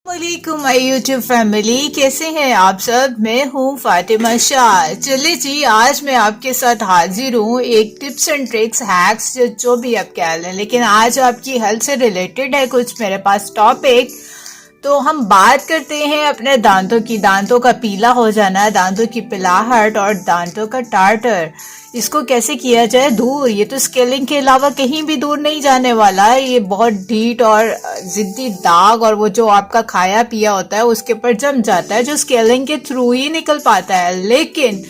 वालेकुम my YouTube family, कैसे हैं आप सब। मैं हूं फातिमा शाह। चलिए जी, आज मैं आपके साथ हाजिर हूं एक टिप्स एंड ट्रिक्स हैक्स जो भी आप कह लें, लेकिन आज आपकी हेल्थ से रिलेटेड है कुछ मेरे पास टॉपिक। तो हम बात करते हैं अपने दांतों की। दांतों का पीला हो जाना, दांतों की पिलाहट और दांतों का टार्टर, इसको कैसे किया जाए दूर। ये तो स्केलिंग के अलावा कहीं भी दूर नहीं जाने वाला है। ये बहुत ढीठ और जिद्दी दाग और वो जो आपका खाया पिया होता है उसके ऊपर जम जाता है, जो स्केलिंग के थ्रू ही निकल पाता है। लेकिन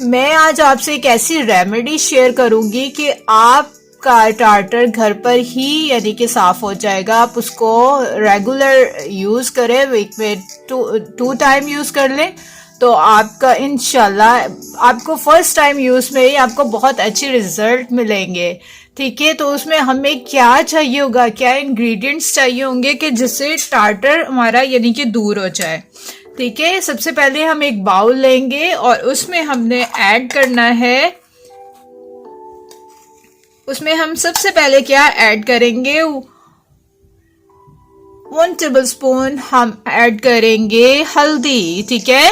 मैं आज आपसे एक ऐसी रेमेडी शेयर करूंगी कि आप का टार्टर घर पर ही यानी कि साफ हो जाएगा। आप उसको रेगुलर यूज करें, वीक में टू टाइम यूज कर लें तो आपका इंशाल्लाह आपको फर्स्ट टाइम यूज में ही आपको बहुत अच्छे रिजल्ट मिलेंगे। ठीक है, तो उसमें हमें क्या चाहिए होगा, क्या इंग्रेडिएंट्स चाहिए होंगे कि जिससे टार्टर हमारा यानी कि दूर हो जाए। ठीक है, सबसे पहले हम एक बाउल लेंगे और उसमें हमने ऐड करना है, उसमें हम सबसे पहले क्या ऐड करेंगे, 1 टेबलस्पून हम ऐड करेंगे हल्दी। ठीक है,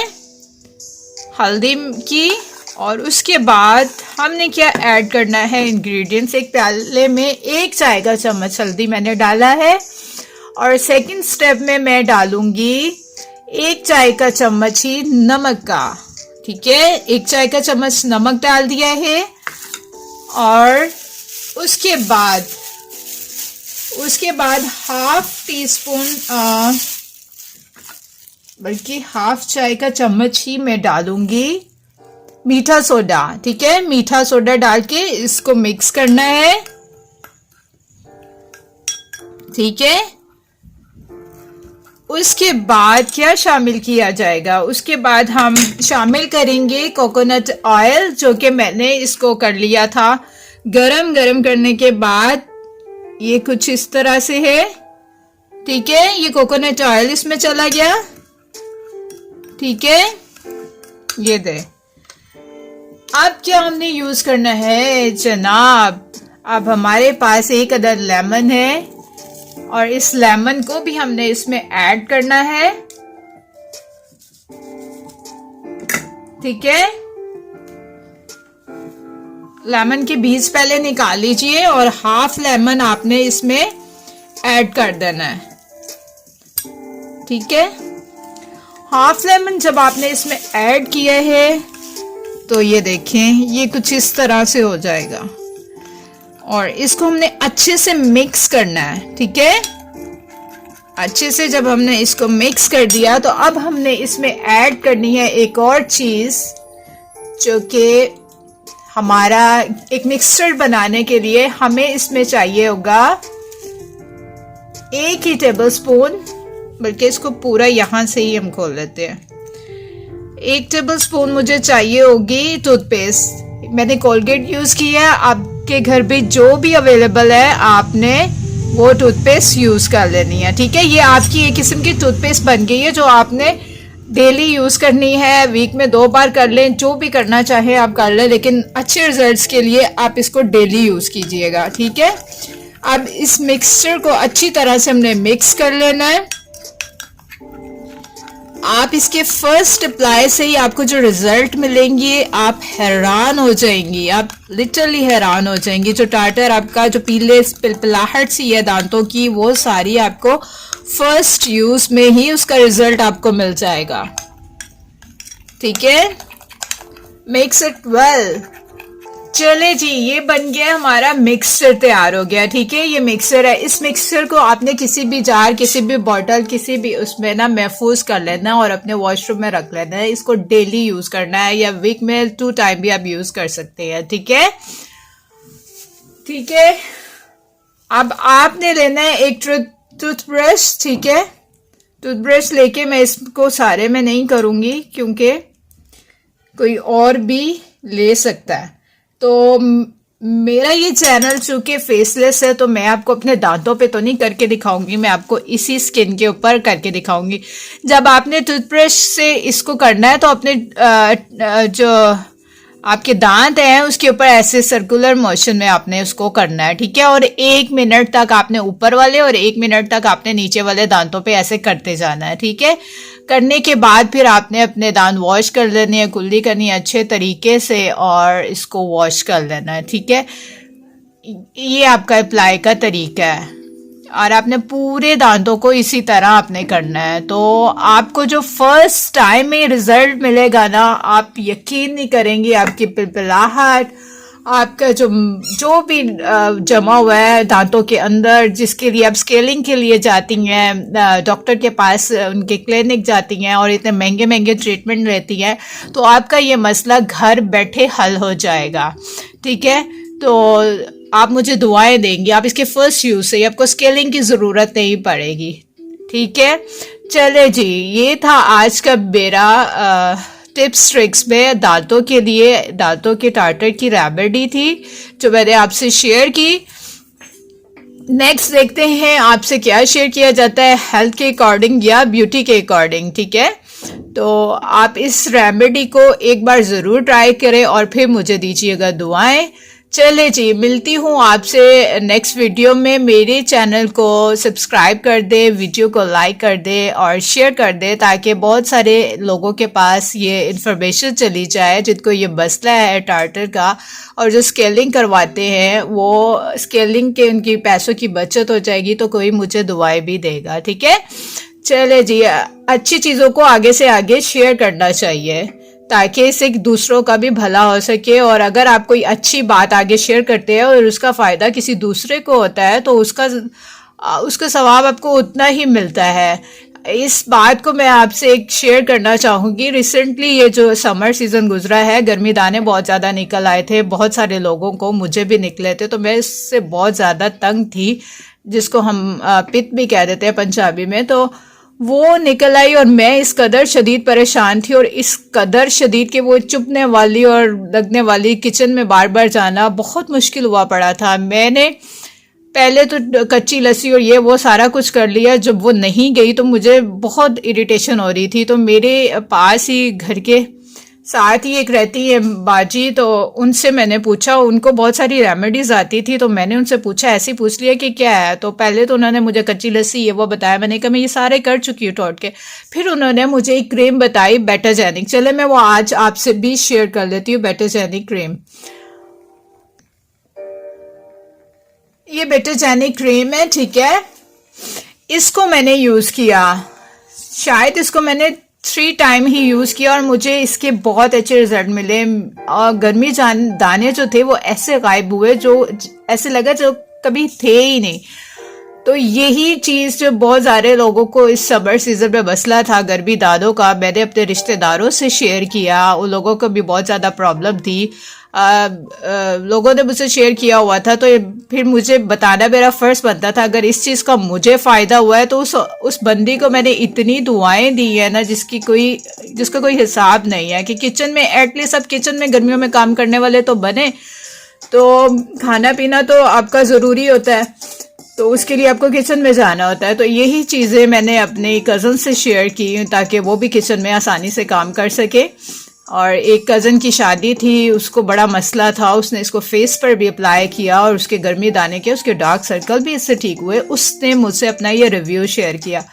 हल्दी की। और उसके बाद हमने क्या ऐड करना है इंग्रेडिएंट्स, एक प्याले में 1 चाय का चम्मच हल्दी मैंने डाला है। और सेकंड स्टेप में मैं डालूंगी 1 चाय का चम्मच ही नमक का। ठीक है, 1 चाय का चम्मच नमक डाल दिया है। और उसके बाद हाफ टी स्पून बल्कि हाफ चाय का चम्मच ही मैं डालूंगी मीठा सोडा। ठीक है, मीठा सोडा डाल के इसको मिक्स करना है। ठीक है, उसके बाद क्या शामिल किया जाएगा, उसके बाद हम शामिल करेंगे कोकोनट ऑयल, जो कि मैंने इसको कर लिया था गरम करने के बाद ये कुछ इस तरह से है। ठीक है, ये कोकोनट ऑयल इसमें चला गया। ठीक है, ये दे। अब क्या हमने यूज करना है जनाब, अब हमारे पास एक अदद लेमन है और इस लेमन को भी हमने इसमें ऐड करना है। ठीक है, लेमन के बीज पहले निकाल लीजिए और हाफ लेमन आपने इसमें ऐड कर देना है। ठीक है, हाफ लेमन जब आपने इसमें ऐड किया है तो ये देखें ये कुछ इस तरह से हो जाएगा और इसको हमने अच्छे से मिक्स करना है। ठीक है, अच्छे से जब हमने इसको मिक्स कर दिया तो अब हमने इसमें ऐड करनी है एक और चीज, जो कि हमारा एक मिक्सचर बनाने के लिए हमें इसमें चाहिए होगा 1 ही टेबलस्पून, बल्कि इसको पूरा यहां से ही हम खोल लेते हैं। 1 टेबलस्पून मुझे चाहिए होगी टूथपेस्ट। मैंने कोलगेट यूज किया, आपके घर पे जो भी अवेलेबल है आपने वो टूथपेस्ट यूज कर लेनी है। ठीक है, ये आपकी एक किस्म की टूथपेस्ट बन गई है जो आपने डेली यूज करनी है, वीक में 2 बार कर लें, जो भी करना चाहे आप कर लें, लेकिन अच्छे रिजल्ट्स के लिए आप इसको डेली यूज कीजिएगा। ठीक है, अब इस मिक्सचर को अच्छी तरह से हमने मिक्स कर लेना है। आप इसके फर्स्ट अप्लाई से ही आपको जो रिजल्ट मिलेंगे आप हैरान हो जाएंगी, आप लिटरली हैरान हो जाएंगी। जो टार्टर आपका जो पीले पिलपिलाहट सी है दांतों की, वो सारी आपको फर्स्ट यूज में ही उसका रिजल्ट आपको मिल जाएगा। ठीक है, मिक्स इट वेल। चले जी, ये बन गया हमारा मिक्सचर, तैयार हो गया। ठीक है, ये मिक्सचर है। इस मिक्सचर को आपने किसी भी जार, किसी भी बॉटल, किसी भी उसमें ना महफूज कर लेना और अपने वॉशरूम में रख लेना है। इसको डेली यूज करना है या वीक में 2 टाइम भी आप यूज कर सकते हैं। ठीक है, ठीक है, अब आपने लेना है एक टूथब्रश। ठीक है, टूथब्रश लेके मैं इसको सारे में नहीं करूंगी क्योंकि कोई और भी ले सकता है। तो मेरा ये चैनल चूंकि फेसलेस है तो मैं आपको अपने दांतों पे तो नहीं करके दिखाऊंगी, मैं आपको इसी स्किन के ऊपर करके दिखाऊंगी। जब आपने टूथब्रश से इसको करना है तो अपने जो आपके दांत हैं उसके ऊपर ऐसे सर्कुलर मोशन में आपने उसको करना है, ठीक है। और 1 मिनट तक आपने ऊपर वाले और 1 मिनट तक आपने नीचे वाले दांतों पे ऐसे करते जाना है, ठीक है। करने के बाद फिर आपने अपने दांत वॉश कर लेने हैं, कुल्ली करनी है अच्छे तरीके से और इसको वॉश कर लेना है, ठीक है। ये आपका अप्लाई का तरीका है और आपने पूरे दांतों को इसी तरह आपने करना है। तो आपको जो फर्स्ट टाइम में रिजल्ट मिलेगा ना, आप यकीन नहीं करेंगे, आपकी पिलपिलाहट, आपका जो भी जमा हुआ है दांतों के अंदर, जिसके लिए आप स्केलिंग के लिए जाती हैं, डॉक्टर के पास उनके क्लिनिक जाती हैं और इतने महंगे महंगे ट्रीटमेंट लेती हैं, तो आपका ये मसला घर बैठे हल हो जाएगा, ठीक है। तो आप मुझे दुआएं देंगी, आप इसके फर्स्ट यूज से आपको स्केलिंग की ज़रूरत नहीं पड़ेगी, ठीक है। चले जी, ये था आज का मेरा टिप्स ट्रिक्स में दांतों के लिए, दांतों के टार्टर की रेमेडी थी जो मैंने आपसे शेयर की। नेक्स्ट देखते हैं आपसे क्या शेयर किया जाता है, हेल्थ के अकॉर्डिंग या ब्यूटी के अकॉर्डिंग, ठीक है। तो आप इस रेमेडी को एक बार ज़रूर ट्राई करें और फिर मुझे दीजिएगा दुआएं। चले जी, मिलती हूँ आपसे नेक्स्ट वीडियो में। मेरे चैनल को सब्सक्राइब कर दे, वीडियो को लाइक कर दे और शेयर कर दे ताकि बहुत सारे लोगों के पास ये इन्फॉर्मेशन चली जाए जिनको ये मसला है टार्टर का, और जो स्केलिंग करवाते हैं वो स्केलिंग के उनकी पैसों की बचत हो जाएगी, तो कोई मुझे दुआएं भी देगा, ठीक है। चले जी, अच्छी चीज़ों को आगे से आगे शेयर करना चाहिए ताकि इससे दूसरों का भी भला हो सके। और अगर आप कोई अच्छी बात आगे शेयर करते हैं और उसका फ़ायदा किसी दूसरे को होता है तो उसका सवाब आपको उतना ही मिलता है। इस बात को मैं आपसे एक शेयर करना चाहूँगी। रिसेंटली ये जो समर सीज़न गुजरा है, गर्मी दाने बहुत ज़्यादा निकल आए थे बहुत सारे लोगों को, मुझे भी निकले थे, तो मैं इससे बहुत ज़्यादा तंग थी, जिसको हम पित्त भी कह देते हैं पंजाबी में। तो वो निकल आई और मैं इस कदर शदीद परेशान थी, और इस कदर शदीद कि वो चुभने वाली और लगने वाली, किचन में बार बार जाना बहुत मुश्किल हुआ पड़ा था। मैंने पहले तो कच्ची लस्सी और ये वो सारा कुछ कर लिया, जब वो नहीं गई तो मुझे बहुत इरिटेशन हो रही थी। तो मेरे पास ही घर के साथ ही एक रहती है बाजी, तो उनसे मैंने पूछा, उनको बहुत सारी रेमेडीज आती थी, तो मैंने उनसे पूछा, ऐसे ही पूछ लिया कि क्या है। तो पहले तो उन्होंने मुझे कच्ची लस्सी ये वो बताया, मैंने कहा मैं ये सारे कर चुकी हूँ टोट के। फिर उन्होंने मुझे एक क्रीम बताई बेटाजेनिक, चले मैं वो आज आपसे भी शेयर कर लेती हूँ। बेटाजेनिक क्रीम, ये बेटाजेनिक क्रीम है, ठीक है। इसको मैंने यूज़ किया, शायद इसको मैंने 3 टाइम ही यूज़ किया और मुझे इसके बहुत अच्छे रिजल्ट मिले। और गर्मी दाने जो थे वो ऐसे गायब हुए, जो ऐसे लगा जो कभी थे ही नहीं। तो यही चीज़ जो बहुत सारे लोगों को इस समर सीजन में मसला था गर्मी दानों का, मैंने अपने रिश्तेदारों से शेयर किया, उन लोगों को भी बहुत ज़्यादा प्रॉब्लम थी। लोगों ने मुझसे शेयर किया हुआ था, तो फिर मुझे बताना मेरा फ़र्ज बनता था। अगर इस चीज़ का मुझे फ़ायदा हुआ है तो उस बंदी को मैंने इतनी दुआएं दी है ना, जिसका कोई हिसाब नहीं है। कि किचन में एटलीस्ट अब किचन में गर्मियों में काम करने वाले तो बने, तो खाना पीना तो आपका ज़रूरी होता है, तो उसके लिए आपको किचन में जाना होता है। तो यही चीज़ें मैंने अपने कज़न से शेयर की ताकि वो भी किचन में आसानी से काम कर सके। और एक कज़न की शादी थी, उसको बड़ा मसला था, उसने इसको फेस पर भी अप्लाई किया और उसके गर्मी दाने के, उसके डार्क सर्कल भी इससे ठीक हुए। उसने मुझसे अपना ये रिव्यू शेयर किया।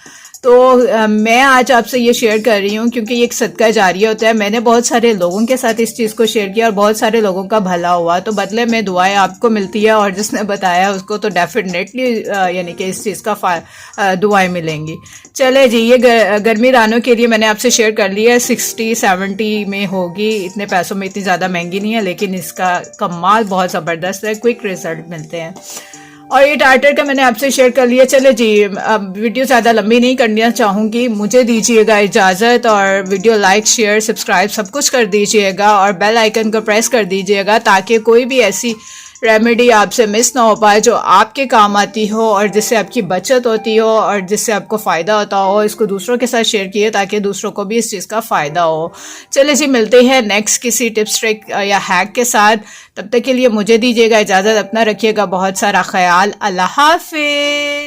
तो मैं आज आपसे ये शेयर कर रही हूँ क्योंकि ये एक सदका जारिया होता है। मैंने बहुत सारे लोगों के साथ इस चीज़ को शेयर किया और बहुत सारे लोगों का भला हुआ, तो बदले में दुआएं आपको मिलती है, और जिसने बताया उसको तो डेफिनेटली यानी कि इस चीज़ का दुआएं मिलेंगी। चले जी, ये गर्मी दानों के लिए मैंने आपसे शेयर कर लिया है। 60-70 में होगी, इतने पैसों में इतनी ज़्यादा महंगी नहीं है, लेकिन इसका कमाल बहुत ज़बरदस्त है, क्विक रिजल्ट मिलते हैं। और ये टार्टर का मैंने आपसे शेयर कर लिया। चले जी, अब वीडियो ज़्यादा लंबी नहीं करना चाहूँगी, मुझे दीजिएगा इजाज़त, और वीडियो लाइक शेयर सब्सक्राइब सब कुछ कर दीजिएगा और बेल आइकन को प्रेस कर दीजिएगा ताकि कोई भी ऐसी रेमेडी आपसे मिस ना हो पाए जो आपके काम आती हो और जिससे आपकी बचत होती हो और जिससे आपको फ़ायदा होता हो। इसको दूसरों के साथ शेयर किए ताकि दूसरों को भी इस चीज़ का फ़ायदा हो। चलिए जी, मिलते हैं नेक्स्ट किसी टिप्स ट्रिक या हैक के साथ। तब तक के लिए मुझे दीजिएगा इजाज़त, अपना रखिएगा बहुत सारा ख्याल। अल्लाह हाफिज़।